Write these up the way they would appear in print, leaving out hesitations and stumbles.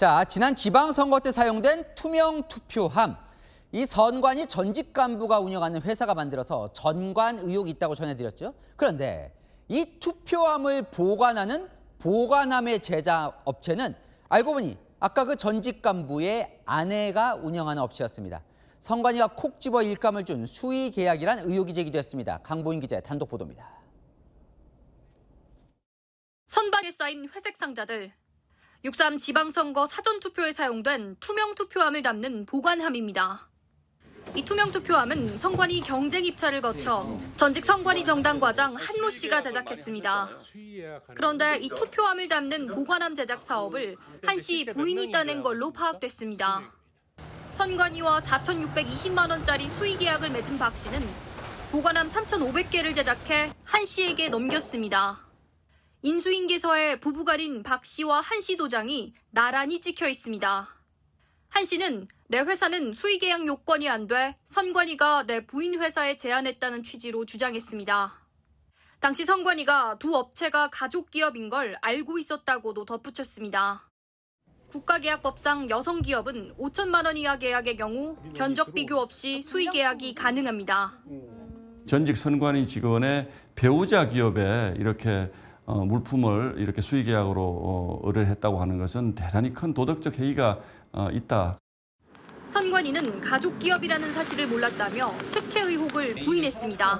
자, 지난 지방선거 때 사용된 투명 투표함. 이 선관위 전직 간부가 운영하는 회사가 만들어서 전관 의혹이 있다고 전해드렸죠. 그런데 이 투표함을 보관하는 보관함의 제작 업체는 알고 보니 아까 그 전직 간부의 아내가 운영하는 업체였습니다. 선관위가 콕 집어 일감을 준 수의 계약이란 의혹이 제기됐습니다. 강보인 기자의 단독 보도입니다. 선반에 쌓인 회색 상자들. 6.3 지방선거 사전투표에 사용된 투명 투표함을 담는 보관함입니다. 이 투명 투표함은 선관위 경쟁 입찰을 거쳐 전직 선관위 정당 과장 한모 씨가 제작했습니다. 그런데 이 투표함을 담는 보관함 제작 사업을 한 씨 부인이 따낸 걸로 파악됐습니다. 선관위와 4,620만 원짜리 수의 계약을 맺은 박 씨는 보관함 3,500개를 제작해 한 씨에게 넘겼습니다. 인수인계서에 부부간인 박 씨와 한 씨 도장이 나란히 찍혀 있습니다. 한 씨는 내 회사는 수의계약 요건이 안 돼 선관위가 내 부인 회사에 제안했다는 취지로 주장했습니다. 당시 선관위가 두 업체가 가족 기업인 걸 알고 있었다고도 덧붙였습니다. 국가계약법상 여성기업은 5천만 원 이하 계약의 경우 견적 비교 없이 수의계약이 가능합니다. 전직 선관위 직원의 배우자 기업에 이렇게 물품을 이렇게 수의계약으로 의뢰했다고 하는 것은 대단히 큰 도덕적 해이가 있다. 선관위는 가족 기업이라는 사실을 몰랐다며 특혜 의혹을 부인했습니다.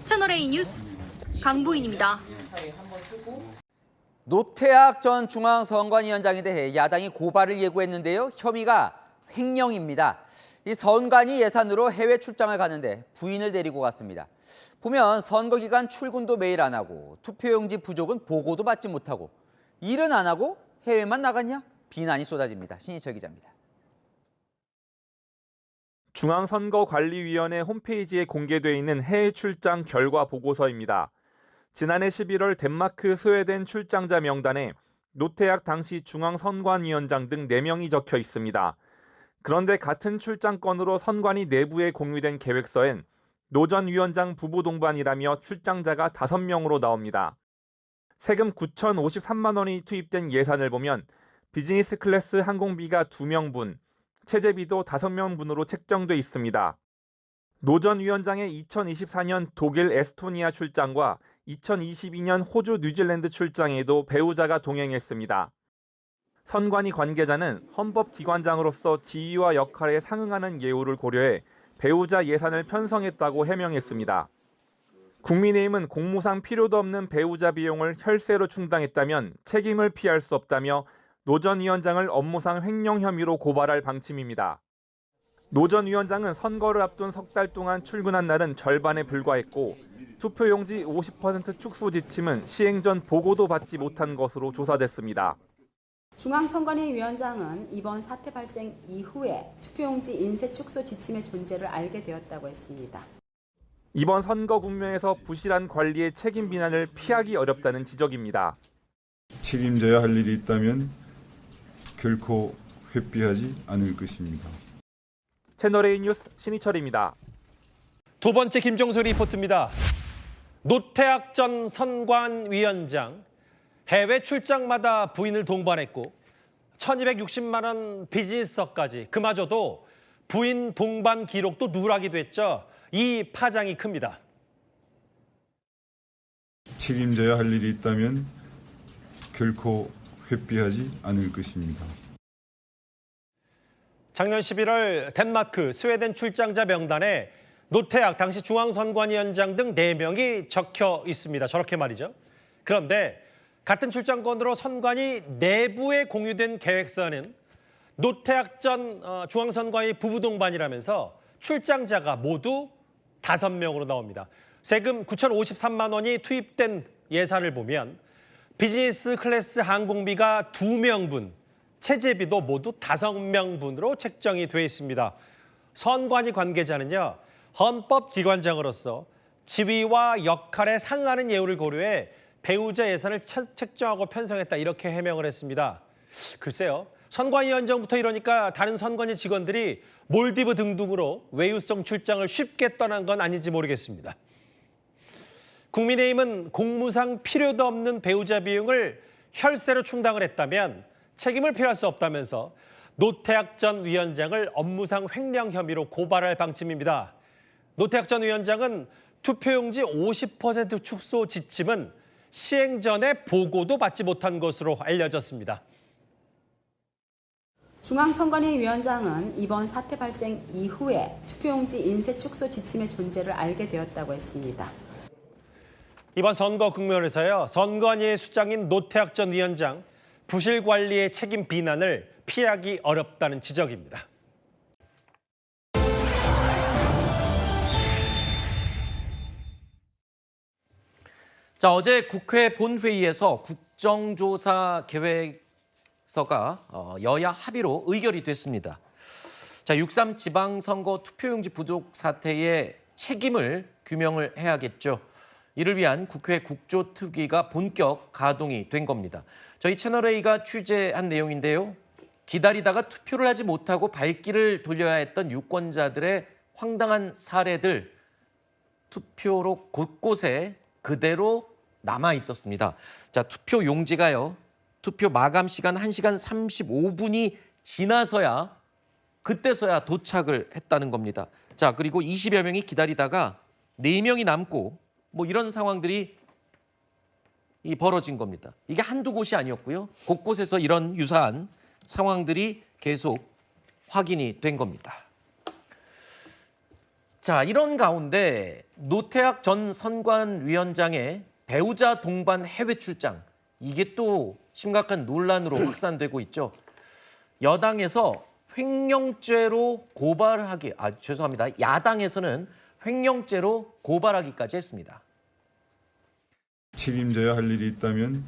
채널A 뉴스 강보인입니다. 노태악 전 중앙선관위원장에 대해 야당이 고발을 예고했는데요. 혐의가 횡령입니다. 이 선관위 예산으로 해외 출장을 가는데 부인을 데리고 갔습니다. 보면 선거 기간 출근도 매일 안 하고 투표용지 부족은 보고도 받지 못하고 일은 안 하고 해외만 나갔냐? 비난이 쏟아집니다. 신희철 기자입니다. 중앙선거관리위원회 홈페이지에 공개되어 있는 해외 출장 결과 보고서입니다. 지난해 11월 덴마크, 스웨덴 출장자 명단에 노태악 당시 중앙선관위원장 등 4명이 적혀 있습니다. 그런데 같은 출장권으로 선관위 내부에 공유된 계획서엔 노 전 위원장 부부 동반이라며 출장자가 5명으로 나옵니다. 세금 9,053만 원이 투입된 예산을 보면 비즈니스 클래스 항공비가 2명분, 체제비도 5명분으로 책정돼 있습니다. 노 전 위원장의 2024년 독일 에스토니아 출장과 2022년 호주 뉴질랜드 출장에도 배우자가 동행했습니다. 선관위 관계자는 헌법기관장으로서 지위와 역할에 상응하는 예우를 고려해 배우자 예산을 편성했다고 해명했습니다. 국민의힘은 공무상 필요도 없는 배우자 비용을 혈세로 충당했다면 책임을 피할 수 없다며 노 전 위원장을 업무상 횡령 혐의로 고발할 방침입니다. 노 전 위원장은 선거를 앞둔 석 달 동안 출근한 날은 절반에 불과했고 투표용지 50% 축소 지침은 시행 전 보고도 받지 못한 것으로 조사됐습니다. 중앙선관위 위원장은 이번 사태 발생 이후에 투표용지 인쇄 축소 지침의 존재를 알게 되었다고 했습니다. 이번 선거 국면에서 부실한 관리의 책임 비난을 피하기 어렵다는 지적입니다. 책임져야 할 일이 있다면 결코 회피하지 않을 것입니다. 채널A 뉴스 신희철입니다. 두 번째 김종수 리포트입니다. 노태악 전 선관위원장 해외 출장마다 부인을 동반했고 1,260만 원 비즈니스석까지 그마저도 부인 동반 기록도 누락이 됐죠. 이 파장이 큽니다. 책임져야 할 일이 있다면 결코 회피하지 않을 것입니다. 작년 11월 덴마크, 스웨덴 출장자 명단에 노태악 당시 중앙선관위원장 등 4명이 적혀 있습니다. 저렇게 말이죠. 그런데 같은 출장권으로 선관위 내부에 공유된 계획서는 노태악 전 중앙선관위 부부 동반이라면서 출장자가 모두 5명으로 나옵니다. 세금 9,053만 원이 투입된 예산을 보면 비즈니스 클래스 항공비가 2명분, 체제비도 모두 5명분으로 책정이 되어 있습니다. 선관위 관계자는요, 헌법기관장으로서 지위와 역할에 상응하는 예우를 고려해 배우자 예산을 책정하고 편성했다 이렇게 해명을 했습니다. 글쎄요. 선관위원장부터 이러니까 다른 선관위 직원들이 몰디브 등등으로 외유성 출장을 쉽게 떠난 건 아닌지 모르겠습니다. 국민의힘은 공무상 필요도 없는 배우자 비용을 혈세로 충당을 했다면 책임을 피할 수 없다면서 노태학 전 위원장을 업무상 횡령 혐의로 고발할 방침입니다. 노태학 전 위원장은 투표용지 50% 축소 지침은 시행 전에 보고도 받지 못한 것으로 알려졌습니다. 중앙선관위 위원장은 이번 사태 발생 이후에 투표용지 인쇄 축소 지침의 존재를 알게 되었다고 했습니다. 이번 선거 국면에서요, 선관위의 수장인 노태학 전 위원장 부실 관리의 책임 비난을 피하기 어렵다는 지적입니다. 자, 어제 국회 본회의에서 국정조사 계획서가 여야 합의로 의결이 됐습니다. 자, 6.3 지방선거 투표용지 부족 사태의 책임을 규명을 해야겠죠. 이를 위한 국회 국조특위가 본격 가동이 된 겁니다. 저희 채널A가 취재한 내용인데요. 기다리다가 투표를 하지 못하고 발길을 돌려야 했던 유권자들의 황당한 사례들, 투표로 곳곳에 그대로 남아 있었습니다. 자, 투표 용지가요. 투표 마감 시간 1시간 35분이 지나서야 그때서야 도착을 했다는 겁니다. 자, 그리고 20여 명이 기다리다가 4명이 남고 뭐 이런 상황들이 벌어진 겁니다. 이게 한두 곳이 아니었고요. 곳곳에서 이런 유사한 상황들이 계속 확인이 된 겁니다. 자, 이런 가운데 노태학 전 선관위원장의 배우자 동반 해외 출장, 이게 또 심각한 논란으로 확산되고 있죠. 여당에서 횡령죄로 고발하기, 죄송합니다. 야당에서는 횡령죄로 고발하기까지 했습니다. 책임져야 할 일이 있다면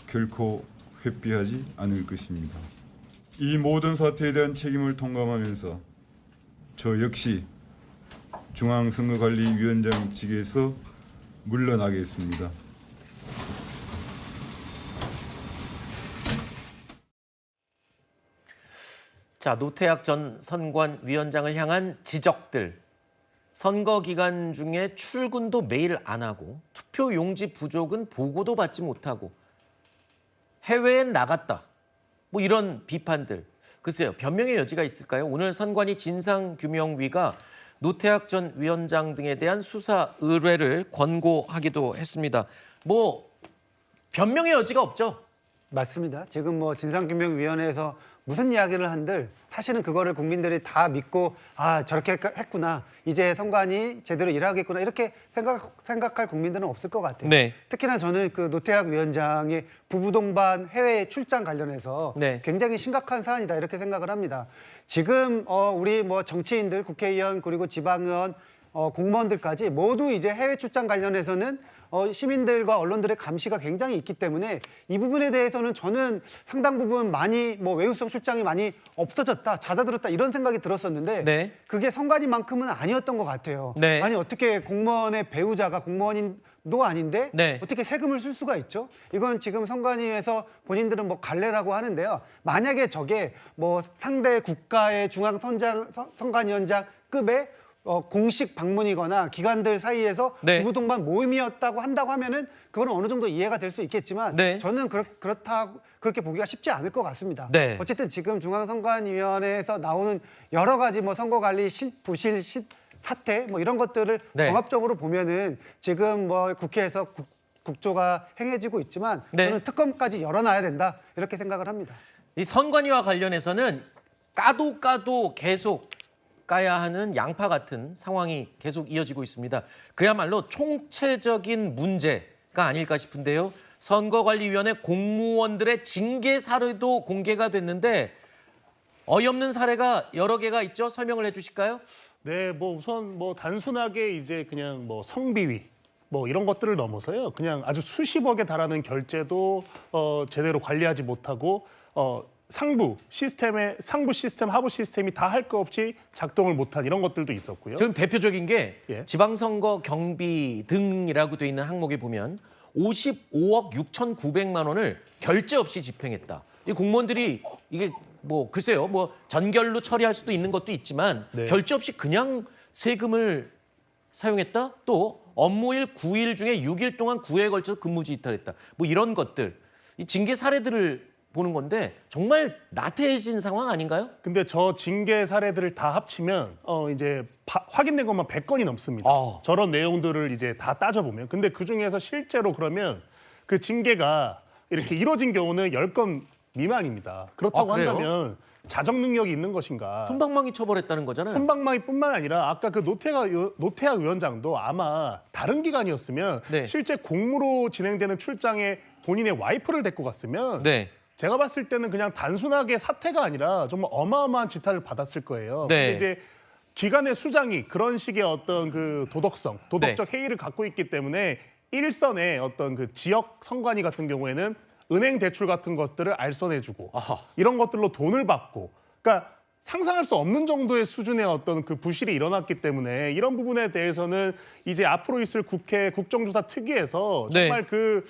결코 회피하지 않을 것입니다. 이 모든 사태에 대한 책임을 통감하면서 저 역시 중앙선거관리위원장직에서 물러나겠습니다. 자, 노태학 전 선관위원장을 향한 지적들. 선거 기간 중에 출근도 매일 안 하고 투표 용지 부족은 보고도 받지 못하고 해외엔 나갔다. 뭐 이런 비판들. 글쎄요, 변명의 여지가 있을까요? 오늘 선관위 진상규명위가 노태학 전 위원장 등에 대한 수사 의뢰를 권고하기도 했습니다. 뭐 변명의 여지가 없죠? 맞습니다. 지금 뭐 진상규명위원회에서 무슨 이야기를 한들 사실은 그거를 국민들이 다 믿고 저렇게 했구나. 이제 선관위 제대로 일하겠구나. 이렇게 생각할 국민들은 없을 것 같아요. 네. 특히나 저는 그 노태학 위원장의 부부 동반 해외 출장 관련해서 네. 굉장히 심각한 사안이다 이렇게 생각을 합니다. 지금 우리 뭐 정치인들, 국회의원 그리고 지방의원 공무원들까지 모두 이제 해외 출장 관련해서는 시민들과 언론들의 감시가 굉장히 있기 때문에 이 부분에 대해서는 저는 상당 부분 많이 뭐 외유성 출장이 많이 없어졌다, 잦아들었다 이런 생각이 들었었는데 네. 그게 선관위만큼은 아니었던 것 같아요. 네. 아니 어떻게 공무원의 배우자가 공무원도 아닌데 네. 어떻게 세금을 쓸 수가 있죠? 이건 지금 선관위에서 본인들은 뭐 갈래라고 하는데요. 만약에 저게 뭐 상대 국가의 중앙선관위원장급의 공식 방문이거나 기관들 사이에서 네. 부부 동반 모임이었다고 한다고 하면은 그거는 어느 정도 이해가 될 수 있겠지만 네. 저는 그렇게 보기가 쉽지 않을 것 같습니다. 네. 어쨌든 지금 중앙선관위원회에서 나오는 여러 가지 뭐 선거관리 부실 사태 뭐 이런 것들을 네. 종합적으로 보면은 지금 뭐 국회에서 국조가 행해지고 있지만 네. 저는 특검까지 열어놔야 된다 이렇게 생각을 합니다. 이 선관위와 관련해서는 까도 계속 까야 하는 양파 같은 상황이 계속 이어지고 있습니다. 그야말로 총체적인 문제가 아닐까 싶은데요. 선거관리위원회 공무원들의 징계 사례도 공개가 됐는데 어이없는 사례가 여러 개가 있죠. 설명을 해주실까요? 네, 뭐 우선 뭐 단순하게 이제 그냥 뭐 성비위 뭐 이런 것들을 넘어서요. 그냥 아주 수십억에 달하는 결제도 제대로 관리하지 못하고 상부 시스템, 하부 시스템이 다 할 거 없이 작동을 못한 이런 것들도 있었고요. 지금 대표적인 게 예. 지방선거 경비 등이라고 돼 있는 항목에 보면 55억 6,900만 원을 결제 없이 집행했다. 이 공무원들이 이게 뭐 글쎄요, 뭐 전결로 처리할 수도 있는 것도 있지만 네. 결제 없이 그냥 세금을 사용했다. 또 업무일 9일 중에 6일 동안 9회에 걸쳐서 근무지 이탈했다. 뭐 이런 것들, 이 징계 사례들을 보는 건데 정말 나태해진 상황 아닌가요? 근데 저 징계 사례들을 다 합치면 이제 확인된 것만 100건이 넘습니다. 저런 내용들을 이제 다 따져보면. 근데 그중에서 실제로 그러면 그 징계가 이렇게 이루어진 경우는 10건 미만입니다. 그렇다고 그래요? 한다면 자정 능력이 있는 것인가? 솜방망이 처벌했다는 거잖아요. 솜방망이뿐만 아니라 아까 그 노태학 위원장도 아마 다른 기관이었으면 네. 실제 공무로 진행되는 출장에 본인의 와이프를 데리고 갔으면 네. 제가 봤을 때는 그냥 단순하게 사퇴가 아니라 정말 어마어마한 지탄을 받았을 거예요. 네. 근데 이제 기관의 수장이 그런 식의 어떤 그 도덕적 해이를 갖고 있기 때문에 일선의 어떤 그 지역 선관위 같은 경우에는 은행 대출 같은 것들을 알선해주고 이런 것들로 돈을 받고, 그러니까 상상할 수 없는 정도의 수준의 어떤 그 부실이 일어났기 때문에 이런 부분에 대해서는 이제 앞으로 있을 국회 국정조사 특위에서 정말 그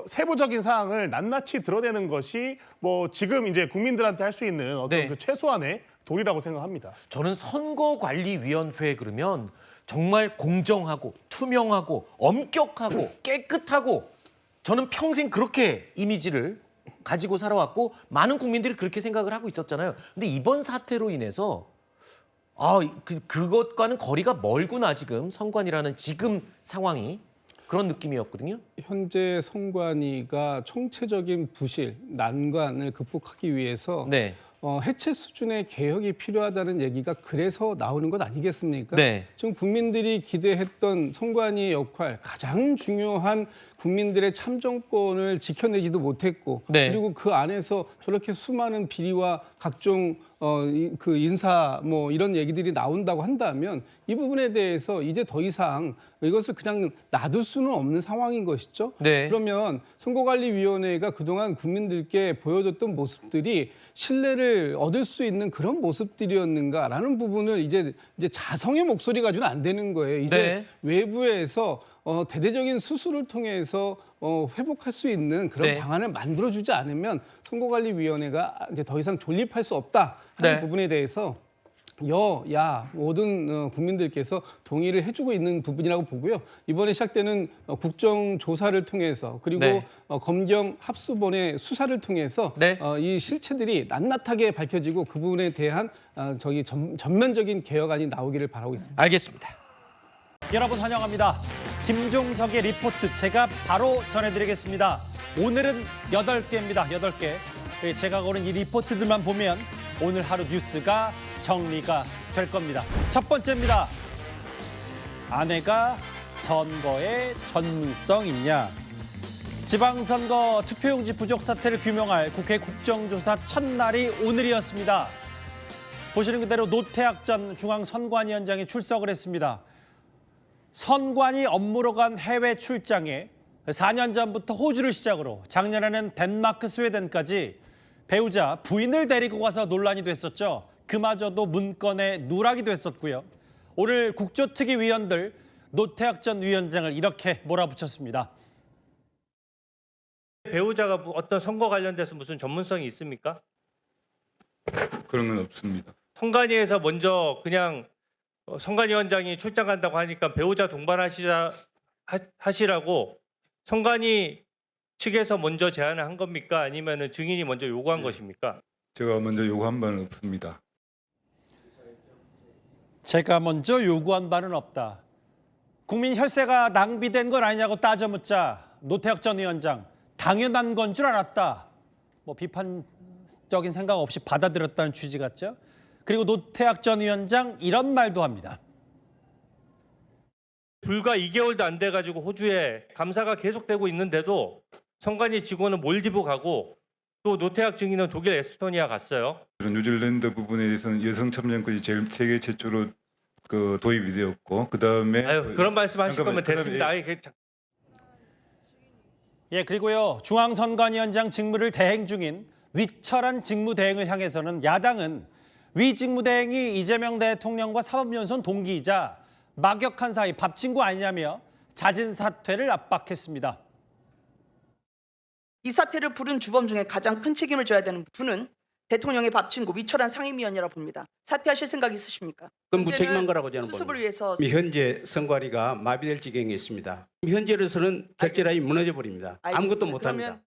세부적인 사항을 낱낱이 드러내는 것이 뭐 지금 이제 국민들한테 할 수 있는 어떤 그 최소한의 도리라고 생각합니다. 저는 선거관리위원회 그러면 정말 공정하고 투명하고 엄격하고 깨끗하고, 저는 평생 그렇게 이미지를 가지고 살아왔고 많은 국민들이 그렇게 생각을 하고 있었잖아요. 근데 이번 사태로 인해서 그것과는 거리가 멀구나, 지금 선관위라는 지금 상황이. 그런 느낌이었거든요. 현재 선관위가 총체적인 부실, 난관을 극복하기 위해서 네. 해체 수준의 개혁이 필요하다는 얘기가 그래서 나오는 것 아니겠습니까? 네. 지금 국민들이 기대했던 선관위의 역할, 가장 중요한 국민들의 참정권을 지켜내지도 못했고, 네. 그리고 그 안에서 저렇게 수많은 비리와 각종 그 인사 뭐 이런 얘기들이 나온다고 한다면 이 부분에 대해서 이제 더 이상 이것을 그냥 놔둘 수는 없는 상황인 것이죠. 네. 그러면 선거관리위원회가 그동안 국민들께 보여줬던 모습들이 신뢰를 얻을 수 있는 그런 모습들이었는가라는 부분을 이제 자성의 목소리 가지고는 안 되는 거예요. 이제 네. 외부에서 대대적인 수술을 통해서 회복할 수 있는 그런 네. 방안을 만들어주지 않으면 선거관리위원회가 이제 더 이상 존립할 수 없다 하는 네. 부분에 대해서 여야 모든 국민들께서 동의를 해주고 있는 부분이라고 보고요. 이번에 시작되는 국정조사를 통해서 그리고 네. 검경 합수본의 수사를 통해서 네. 이 실체들이 낱낱하게 밝혀지고 그 부분에 대한 전면적인 개혁안이 나오기를 바라고 있습니다. 알겠습니다. 여러분 환영합니다. 김종석의 리포트 제가 바로 전해드리겠습니다. 오늘은 8개입니다. 8개. 제가 고른 이 리포트들만 보면 오늘 하루 뉴스가 정리가 될 겁니다. 첫 번째입니다. 아내가 선거에 전문성 있냐? 지방선거 투표용지 부족 사태를 규명할 국회 국정조사 첫날이 오늘이었습니다. 보시는 그대로 노태학 전 중앙선관위원장이 출석을 했습니다. 선관위 업무로 간 해외 출장에 4년 전부터 호주를 시작으로 작년에는 덴마크, 스웨덴까지 배우자 부인을 데리고 가서 논란이 됐었죠. 그마저도 문건에 누락이 됐었고요. 오늘 국조특위 위원들 노태학 전 위원장을 이렇게 몰아붙였습니다. 배우자가 어떤 선거 관련돼서 무슨 전문성이 있습니까? 그런 건 없습니다. 선관위에서 먼저 그냥 선관위원장이 출장 간다고 하니까 배우자 동반하시라고 선관위 측에서 먼저 제안을 한 겁니까? 아니면 증인이 먼저 요구한 것입니까? 제가 먼저 요구한 바는 없습니다. 제가 먼저 요구한 바는 없다. 국민 혈세가 낭비된 건 아니냐고 따져 묻자 노태학 전 위원장 당연한 건 줄 알았다. 뭐 비판적인 생각 없이 받아들였다는 취지 같죠. 그리고 노태학 전 위원장 이런 말도 합니다. 불과 2개월도 안 돼가지고 호주에 감사가 계속되고 있는데도 선관위 직원은 몰디브 가고 또 노태학 증인은 독일 에스토니아 갔어요. 그런 뉴질랜드 부분에 대해서는 여성 참정권이 세계 최초로 도입이 되었고 그다음에 그런 말씀하실 거면 됐습니다. 예, 그리고요. 중앙선관위원장 직무를 대행 중인 위철한 직무대행을 향해서는 야당은 위 직무대행이 이재명 대통령과 사법연수원 동기이자 막역한 사이 밥 친구 아니냐며 자진 사퇴를 압박했습니다. 이 사태를 부른 주범 중에 가장 큰 책임을 져야 되는 분은 대통령의 밥 친구 위철한 상임위원이라 봅니다. 사퇴하실 생각 있으십니까? 그건 무책임한 거라고 저는 수습을 봅니다. 위해서 현재 선관위가 마비될 지경에 있습니다. 현재로서는 결재라인이 무너져 버립니다. 아무것도 못합니다.